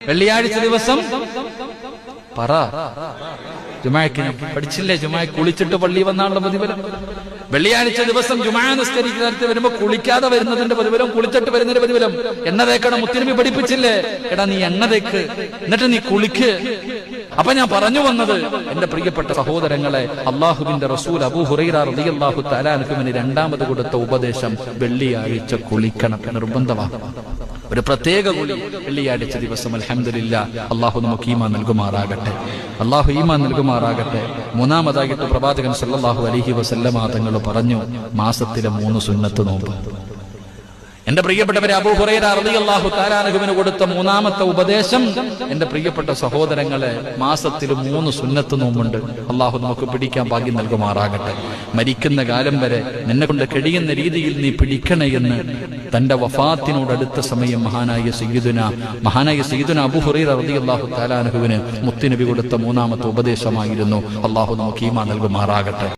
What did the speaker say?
വെള്ളിയാഴ്ച ദിവസം പറ ജുമാക്ക് പഠിച്ചില്ലേ? ജുമാ കുളിച്ചിട്ട് പള്ളി വന്നാലുള്ള പ്രതിഫലം. വെള്ളിയാഴ്ച ദിവസം ജുമാ നിസ്കരിക്കുന്ന വരുമ്പോ കുളിക്കാതെ വരുന്നതിന്റെ പ്രതിഫലം, കുളിച്ചിട്ട് വരുന്നതിന്റെ പ്രതിഫലം. എണ്ണ തേക്കണം, മുത്തുനബി പഠിപ്പിച്ചില്ലേ? എടാ നീ എണ്ണ തേക്ക്, എന്നിട്ട് നീ കുളിക്ക്. അപ്പൊ ഞാൻ പറഞ്ഞു വന്നത്, എന്റെ പ്രിയപ്പെട്ട സഹോദരങ്ങളെ, അള്ളാഹുവിന്റെ റസൂൽ അബൂ ഹുറൈറ റളിയല്ലാഹു തആല അൻഹുവിന് രണ്ടാമത് കൊടുത്ത ഉപദേശം വെള്ളിയാഴ്ച കുളിക്കണം, നിർബന്ധമാണ്. ഒരു പ്രത്യേക കുളി വെള്ളിയാഴ്ച ദിവസം. അൽഹംദുലില്ലാഹ്, അള്ളാഹു നമുക്ക് ഈമാൻ നൽകുമാറാകട്ടെ, അള്ളാഹു ഈമാൻ നൽകുമാറാകട്ടെ. മൂന്നാമതായിട്ട് പ്രവാചകൻ സല്ലല്ലാഹു അലൈഹി വസല്ലമ തങ്ങൾ പറഞ്ഞു, മാസത്തിലെ 3 സുന്നത്ത് നോമ്പ്. എന്റെ പ്രിയപ്പെട്ടവരെ, അബൂ ഹുറൈറ റളിയല്ലാഹു തആല അൻഹുവിന് കൊടുത്ത മൂന്നാമത്തെ ഉപദേശം, എന്റെ പ്രിയപ്പെട്ട സഹോദരങ്ങളെ, മാസത്തിൽ 3 സുന്നത്ത് നോമ്പുണ്ട്. അള്ളാഹു നമുക്ക് പിടിക്കാൻ ഭാഗ്യം നൽകുമാറാകട്ടെ. മരിക്കുന്ന കാലം വരെ നിന്നെ കൊണ്ട് കഴിയുന്ന രീതിയിൽ നീ പിടിക്കണേ എന്ന് തന്റെ വഫാത്തിനോടടുത്ത സമയം മഹാനായ സയ്യിദുന അബൂ ഹുറൈറ റളിയല്ലാഹു തആല അൻഹുവിന് മുത്തുനബി കൊടുത്ത മൂന്നാമത്തെ ഉപദേശമായിരുന്നു. അള്ളാഹു നമുക്ക് ഈമാൻ നൽകുമാറാകട്ടെ.